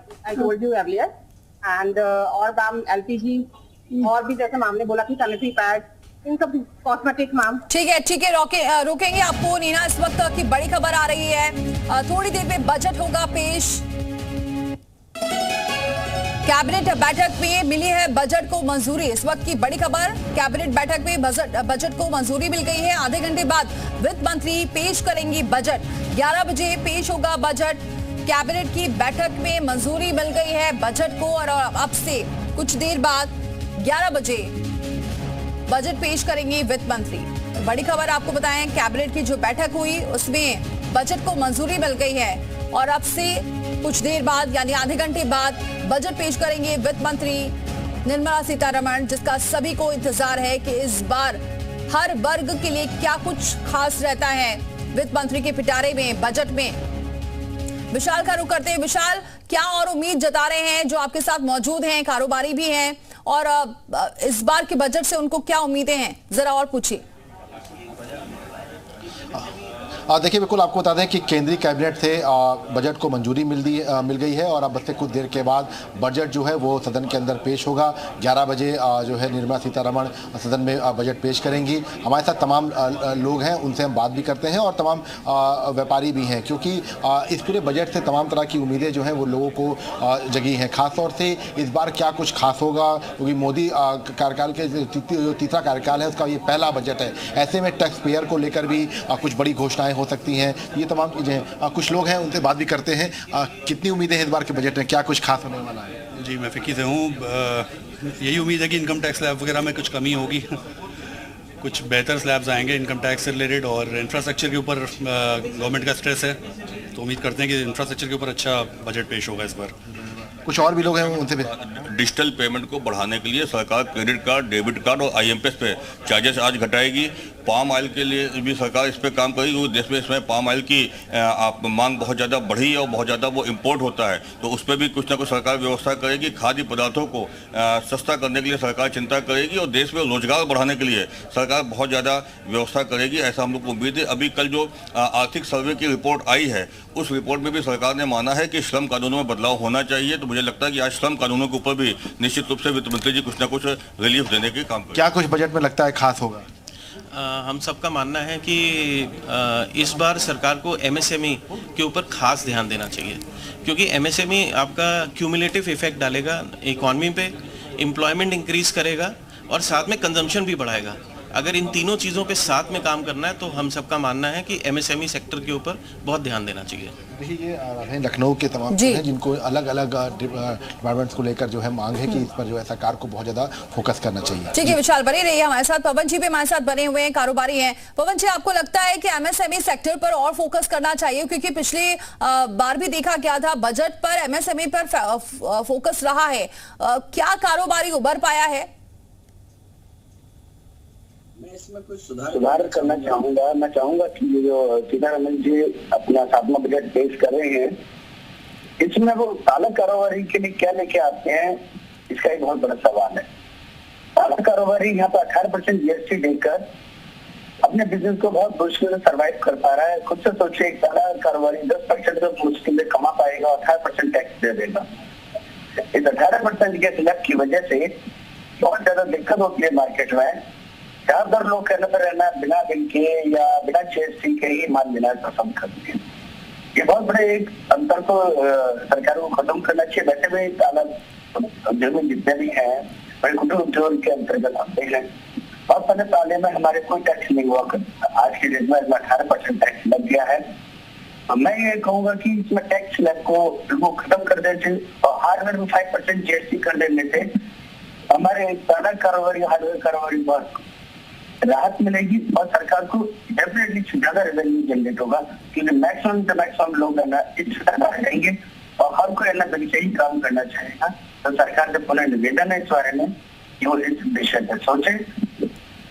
I told you earlier, and और ma'am LPG और भी जैसे मैम ने बोला कि सैनिटरी पैड, इन सब कॉस्मेटिक मैम। ठीक है रोकेंगे आपको नीना। इस वक्त की बड़ी खबर आ रही है, थोड़ी देर में बजट होगा पेश। कैबिनेट बैठक में मिली है बजट को मंजूरी। इस वक्त की बड़ी खबर, कैबिनेट बैठक में बजट को मंजूरी मिल गई है। आधे घंटे बाद वित्त मंत्री पेश करेंगी बजट। 11 बजे पेश होगा बजट। कैबिनेट की बैठक में मंजूरी मिल गई है बजट को और अब से कुछ देर बाद 11 बजे बजट पेश करेंगे वित्त मंत्री। बड़ी खबर आपको बताएं, कैबिनेट की जो बैठक हुई उसमें बजट को मंजूरी मिल गई है और अब से कुछ देर बाद यानी आधे घंटे बाद बजट पेश करेंगे वित्त मंत्री निर्मला सीतारमण, जिसका सभी को इंतजार है कि इस बार हर वर्ग के लिए क्या कुछ खास रहता है वित्त मंत्री के पिटारे में, बजट में। विशाल का रुख करते हैं। विशाल, क्या और उम्मीद जता रहे हैं जो आपके साथ मौजूद हैं, कारोबारी भी हैं, और इस बार के बजट से उनको क्या उम्मीदें हैं, जरा और पूछिए। देखिए, बिल्कुल आपको बता दें कि केंद्रीय कैबिनेट से बजट को मंजूरी मिल गई है और अब से कुछ देर के बाद बजट जो है वो सदन के अंदर पेश होगा। 11 बजे जो है निर्मला सीतारमण सदन में बजट पेश करेंगी। हमारे साथ तमाम लोग हैं, उनसे हम बात भी करते हैं और तमाम व्यापारी भी हैं, क्योंकि इस पूरे बजट से तमाम तरह की उम्मीदें जो हैं वो लोगों को जगी हैं। खासतौर से इस बार क्या कुछ खास होगा, क्योंकि मोदी कार्यकाल के जो तीसरा कार्यकाल है उसका ये पहला बजट है। ऐसे में टैक्स पेयर को लेकर भी कुछ बड़ी घोषणाएं हो सकती हैं। ये तमाम चीज़ें कुछ लोग हैं उनसे बात भी करते हैं। कितनी उम्मीदें हैं इस बार के बजट में, क्या कुछ खास होने वाला है? जी, मैं फिक्की से हूँ। यही उम्मीद है कि इनकम टैक्स स्लैब वगैरह में कुछ कमी होगी, कुछ बेहतर स्लैब्स आएंगे इनकम टैक्स से रिलेटेड, और इंफ्रास्ट्रक्चर के ऊपर गवर्नमेंट का स्ट्रेस है, तो उम्मीद करते हैं कि इंफ्रास्ट्रक्चर के ऊपर अच्छा बजट पेश होगा इस बार। कुछ और भी लोग हैं उनसे भी। डिजिटल पेमेंट को बढ़ाने के लिए सरकार क्रेडिट कार्ड, डेबिट कार्ड और IMPS पे चार्जेस आज घटाएगी। पाम ऑयल के लिए भी सरकार इस पे काम करेगी, क्योंकि देश में इसमें पाम ऑयल की मांग बहुत ज़्यादा बढ़ी है और बहुत ज़्यादा वो इंपोर्ट होता है, तो उस पर भी कुछ ना कुछ सरकार व्यवस्था करेगी। खाद्य पदार्थों को सस्ता करने के लिए सरकार चिंता करेगी और देश में रोजगार बढ़ाने के लिए सरकार बहुत ज़्यादा व्यवस्था करेगी, ऐसा हम लोग को उम्मीद है। अभी कल जो आर्थिक सर्वे की रिपोर्ट आई है उस रिपोर्ट में भी सरकार ने माना है कि श्रम कानूनों में बदलाव होना चाहिए, तो मुझे लगता है कि आज श्रम कानूनों के ऊपर भी निश्चित रूप से वित्त मंत्री जी कुछ ना कुछ रिलीफ देने के काम करेंगे। क्या कुछ बजट में लगता है खास होगा? हम सबका मानना है कि इस बार सरकार को MSME के ऊपर खास ध्यान देना चाहिए, क्योंकि MSME आपका क्यूमुलेटिव इफेक्ट डालेगा इकॉनमी पे, एम्प्लॉयमेंट इंक्रीज करेगा और साथ में कंजम्पशन भी बढ़ाएगा। अगर इन तीनों चीज़ों पे साथ में काम करना है तो हम सबका मानना है कि MSME सेक्टर के ऊपर बहुत ध्यान देना चाहिए। देखिए, ये लखनऊ के तमाम हैं जिनको अलग अलग डिपार्टमेंट्स को लेकर जो है मांग है कि इस पर जो है सरकार को बहुत ज्यादा फोकस करना चाहिए। ठीक है विशाल, बने रहिए हमारे साथ। पवन जी भी हमारे साथ बने हुए हैं, कारोबारी हैं। पवन जी, आपको लगता है कि MSME सेक्टर पर और फोकस करना चाहिए, क्योंकि पिछली बार भी देखा गया था बजट पर MSME पर फोकस रहा है, क्या कारोबारी उभर पाया है? मैं इसमें कुछ सुधार करना चाहूंगा। मैं चाहूंगा कि ये जो सीतारमण जी अपना 7वां बजट पेश कर रहे हैं, इसमें वो ताला कारोबारी के लिए क्या लेके आते हैं, इसका एक बहुत बड़ा सवाल है। ताला कारोबारी यहाँ पर 18% GST देकर अपने बिजनेस को बहुत मुश्किल से सर्वाइव कर पा रहा है। खुद से सोचिए, एक ताला कारोबारी 10% तो मुश्किल से कमा पाएगा और 18% टैक्स दे देगा। इस 18% के स्लैब की वजह से बहुत ज्यादा दिक्कत होती है मार्केट में। ज्यादातर लोग कहने पर रहना बिना बिल के या बिना GST के ही माल लेना पसंद करते हैं। ये बहुत बड़े एक अंतर को सरकार को खत्म करना चाहिए। वैसे भी ताला उद्योग में जितने भी हैं बड़े कुटीर उद्योग के अंतर्गत आते हैं। बहुत सारे ताले में हमारे कोई टैक्स नहीं हुआ करता, आज की डेट में 18% टैक्स लग गया है। मैं ये कहूंगा कि इसमें टैक्स स्लैब को खत्म कर देते और हार्डवेयर में 5% GST कर देने से हमारे ताला कारोबारी, हार्डवेयर कारोबारी बहुत राहत मिलेगी और सरकार को डेफिनेटली ज्यादा रेवेन्यू जनरेट होगा, क्योंकि मैक्सिमम लोग है ना इस रहेंगे और हर कोई है बिल से ही काम करना चाहेगा। तो सरकार से पुनः निवेदन है इस बारे में कि वो इस विषय पर सोचे,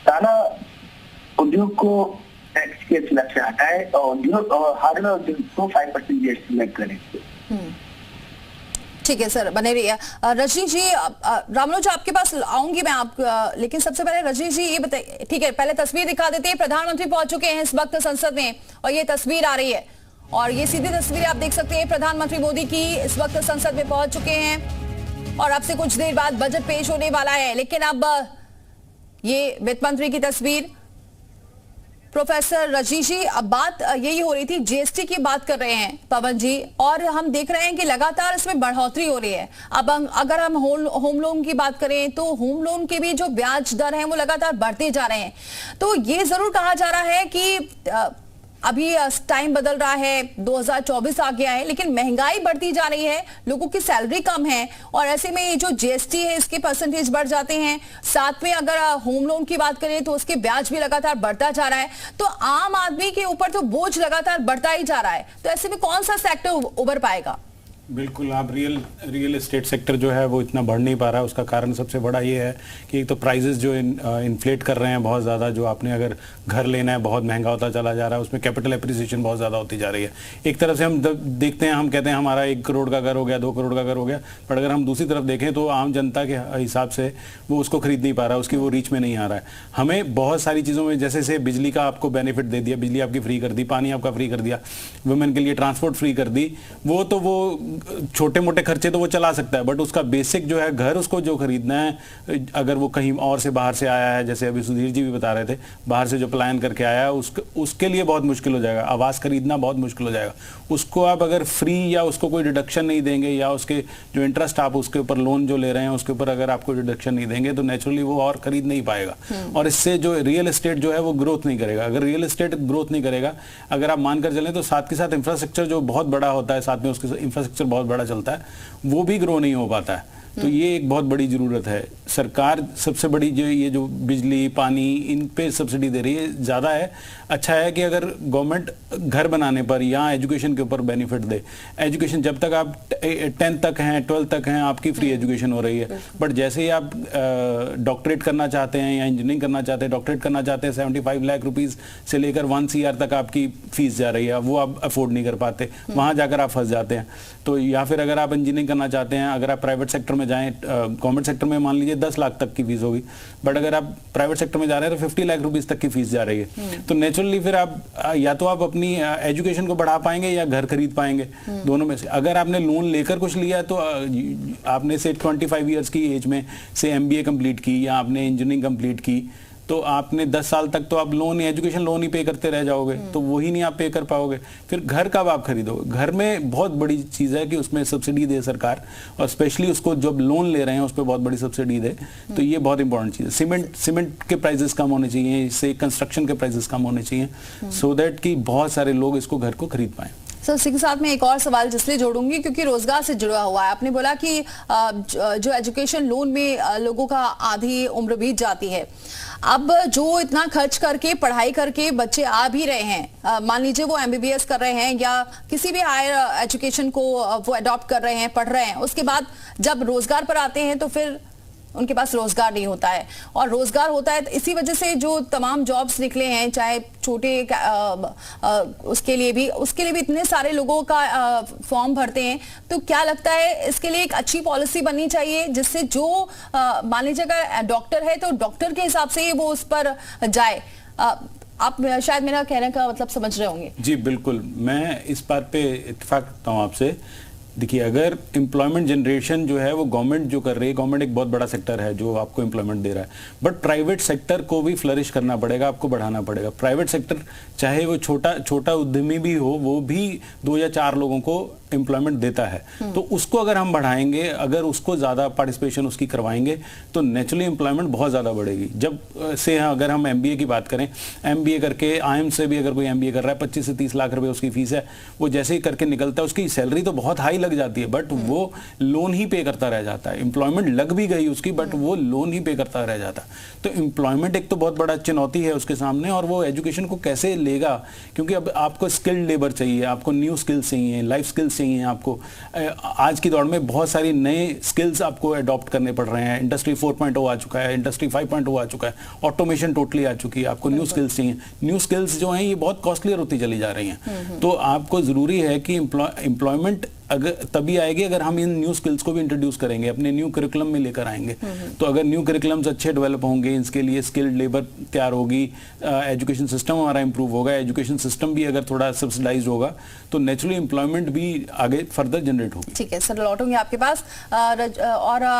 ताला उद्योग को टैक्स के स्लैब से हटाए और उद्योग और हार्डवेयर उद्योग को 5% GST में करे। ठीक है सर, बने रहिए। रजनी जी, रामलोच आपके पास आऊंगी मैं, आप लेकिन सबसे पहले रजनी जी ये बताइए, ठीक है पहले तस्वीर दिखा देते हैं। प्रधानमंत्री पहुंच चुके हैं इस वक्त संसद में और ये तस्वीर आ रही है और ये सीधी तस्वीरें आप देख सकते हैं प्रधानमंत्री मोदी की इस वक्त संसद में पहुंच चुके हैं और अब से कुछ देर बाद बजट पेश होने वाला है। लेकिन अब ये वित्त मंत्री की तस्वीर, प्रोफेसर रजीश जी, अब बात यही हो रही थी, जीएसटी की बात कर रहे हैं पवन जी, और हम देख रहे हैं कि लगातार इसमें बढ़ोतरी हो रही है। अब अगर हम होम लोन की बात करें तो होम लोन के भी जो ब्याज दर हैं वो लगातार बढ़ते जा रहे हैं। तो ये जरूर कहा जा रहा है कि अभी टाइम बदल रहा है, 2024 आ गया है, लेकिन महंगाई बढ़ती जा रही है, लोगों की सैलरी कम है और ऐसे में ये जो जीएसटी है इसके परसेंटेज बढ़ जाते हैं। साथ में अगर होम लोन की बात करें तो उसके ब्याज भी लगातार बढ़ता जा रहा है, तो आम आदमी के ऊपर तो बोझ लगातार बढ़ता ही जा रहा है। तो ऐसे में कौन सा सेक्टर उभर पाएगा? बिल्कुल, आप रियल एस्टेट सेक्टर जो है वो इतना बढ़ नहीं पा रहा है। उसका कारण सबसे बड़ा ये है कि एक तो प्राइजेस जो इन्फ्लेट कर रहे हैं बहुत ज़्यादा, जो आपने अगर घर लेना है बहुत महंगा होता चला जा रहा है, उसमें कैपिटल एप्रिसिएशन बहुत ज़्यादा होती जा रही है। एक तरफ से हम देखते हैं, हम कहते हैं हमारा 1 करोड़ का घर हो गया, 2 करोड़ का घर हो गया, पर अगर हम दूसरी तरफ देखें तो आम जनता के हिसाब से वो उसको खरीद नहीं पा रहा, उसकी वो रीच में नहीं आ रहा है। हमें बहुत सारी चीज़ों में, जैसे बिजली का आपको बेनिफिट दे दिया, बिजली आपकी फ्री कर दी, पानी आपका फ्री कर दिया, वुमेन के लिए ट्रांसपोर्ट फ्री कर दी, वो छोटे मोटे खर्चे तो वो चला सकता है, बट उसका बेसिक जो है घर, उसको जो खरीदना है, अगर वो कहीं और से बाहर से आया है, जैसे अभी सुधीर जी भी बता रहे थे, बाहर से जो पलायन करके आया है, उसके लिए बहुत मुश्किल हो जाएगा। आवास खरीदना बहुत मुश्किल हो जाएगा। उसको आप अगर फ्री या उसको कोई डिडक्शन नहीं देंगे, या उसके जो इंटरेस्ट आप उसके ऊपर लोन जो ले रहे हैं उसके ऊपर अगर आपको डिडक्शन नहीं देंगे, तो नेचुरली वो और खरीद नहीं पाएगा और इससे जो रियल एस्टेट जो है वो ग्रोथ नहीं करेगा। अगर रियल एस्टेट ग्रोथ नहीं करेगा, अगर आप मानकर चलें, तो साथ के साथ इंफ्रास्ट्रक्चर जो बहुत बड़ा होता है, साथ में उसके इंफ्रास्ट्रक्चर बहुत बड़ा चलता है, वो भी ग्रो नहीं हो पाता है। तो ये एक बहुत बड़ी जरूरत है। सरकार सबसे बड़ी जो ये जो बिजली पानी इन पे सब्सिडी दे रही है, ज़्यादा है। अच्छा है कि अगर गवर्नमेंट घर बनाने पर या एजुकेशन के ऊपर बेनिफिट दे। एजुकेशन जब तक आप 10th तक हैं, 12th तक हैं, आपकी फ्री एजुकेशन हो रही है, बट जैसे ही आप डॉक्टरेट करना चाहते हैं या इंजीनियरिंग करना चाहते हैं, डॉक्टरेट करना चाहते हैं, 75 लाख रुपीज़ से लेकर 1 CR तक आपकी फीस जा रही है, वो आप अफोर्ड नहीं कर पाते, वहाँ जाकर आप फंस जाते हैं। तो या फिर अगर आप इंजीनियरिंग करना चाहते हैं, अगर आप प्राइवेट सेक्टर में जाएं, गवर्नमेंट सेक्टर में मान लीजिए 10 लाख तक की फीस होगी, बट अगर आप प्राइवेट सेक्टर में जा रहे हैं तो 50 लाख रुपीस तक की फीस जा रही है। तो नेचुरली फिर आप या तो आप अपनी एजुकेशन को बढ़ा पाएंगे या घर खरीद पाएंगे, दोनों में से। अगर आपने लोन लेकर कुछ लिया है तो आपने से 25 ईयर्स की एज में से MBA कंप्लीट की या आपने इंजीनियरिंग कंप्लीट की, तो आपने 10 साल तक तो आप लोन, एजुकेशन लोन ही पे करते रह जाओगे, तो वही नहीं आप पे कर पाओगे। फिर घर कब आप खरीदोगे? घर में बहुत बड़ी चीज़ है कि उसमें सब्सिडी दे सरकार, और स्पेशली उसको जब लोन ले रहे हैं उस पर बहुत बड़ी सब्सिडी दे, तो ये बहुत इंपॉर्टेंट चीज़ है। सीमेंट के प्राइसेस कम होने चाहिए, इससे कंस्ट्रक्शन के प्राइसेस कम होने चाहिए, सो दैट कि बहुत सारे लोग इसको घर को खरीद पाएं। सर, इसी के साथ में एक और सवाल जिसलिए जोड़ूंगी क्योंकि रोजगार से जुड़ा हुआ है। आपने बोला कि जो एजुकेशन लोन में लोगों का आधी उम्र बीत जाती है, अब जो इतना खर्च करके पढ़ाई करके बच्चे आ भी रहे हैं, मान लीजिए वो MBBS कर रहे हैं या किसी भी हायर एजुकेशन को वो अडॉप्ट कर रहे हैं, पढ़ रहे हैं, उसके बाद जब रोजगार पर आते हैं तो फिर उनके पास रोजगार नहीं होता है, और रोजगार होता है तो इसी वजह से जो तमाम जॉब्स निकले हैं, चाहे छोटे उसके लिए भी इतने सारे लोगों का फॉर्म भरते हैं। तो क्या लगता है इसके लिए एक अच्छी पॉलिसी बननी चाहिए जिससे जो मान लीजिए अगर डॉक्टर है तो डॉक्टर के हिसाब से वो उस पर जाए। आप शायद मेरा कहने का मतलब समझ रहे होंगे। जी बिल्कुल, मैं इस बात पे इत्तेफाक करता हूँ आपसे। देखिए, अगर एम्प्लॉयमेंट जनरेशन जो है वो गवर्नमेंट जो कर रही है, गवर्नमेंट एक बहुत बड़ा सेक्टर है जो आपको एम्प्लॉयमेंट दे रहा है, बट प्राइवेट सेक्टर को भी फ्लरिश करना पड़ेगा, आपको बढ़ाना पड़ेगा। प्राइवेट सेक्टर चाहे वो छोटा उद्यमी भी हो, वो भी 2 या 4 लोगों को एम्प्लॉयमेंट देता है, तो उसको अगर हम बढ़ाएंगे, अगर उसको ज़्यादा पार्टिसिपेशन उसकी करवाएंगे, तो नेचुरली एम्प्लॉयमेंट बहुत ज़्यादा बढ़ेगी। जब से अगर हम MBA की बात करें, MBA करके IIM से भी अगर कोई MBA कर रहा है, 25 से 30 लाख रुपए उसकी फीस है, वो जैसे ही करके निकलता है उसकी सैलरी तो बहुत हाई लग जाती है, बट वो लोन ही पे करता रह जाता है। एम्प्लॉयमेंट लग भी गई उसकी, बट वो लोन ही पे करता रह जाता है। तो एम्प्लॉयमेंट एक तो बहुत बड़ा चुनौती है उसके सामने, और वो एजुकेशन को कैसे लेगा, क्योंकि अब आपको स्किल्ड लेबर चाहिए, आपको न्यू स्किल्स चाहिए, लाइफ स्किल्स चाहिए आपको। आज की दौड़ में बहुत सारी नए स्किल्स आपको अडॉप्ट करने पड़ रहे हैं। इंडस्ट्री 4.0 आ चुका है, इंडस्ट्री 5.0 आ चुका है, ऑटोमेशन टोटली आ चुकी है, आपको न्यू स्किल्स चाहिए। न्यू स्किल्स जो हैं ये बहुत कॉस्टलियर होती चली जा रही हैं। तो आपको ज़रूरी है कि एम्प्लॉयमेंट अगर तभी आएगी अगर हम इन न्यू स्किल्स को भी इंट्रोड्यूस करेंगे, अपने न्यू करिकुलम में लेकर आएंगे। तो अगर न्यू करिकुलम्स अच्छे डेवलप होंगे, इसके लिए स्किल्ड लेबर तैयार होगी, एजुकेशन सिस्टम हमारा इंप्रूव होगा, एजुकेशन सिस्टम भी अगर थोड़ा सब्सिडाइज होगा तो नेचुरली एम्प्लॉयमेंट भी आगे फर्दर जनरेट होगी। ठीक है सर, लौटूंगी आपके पास। और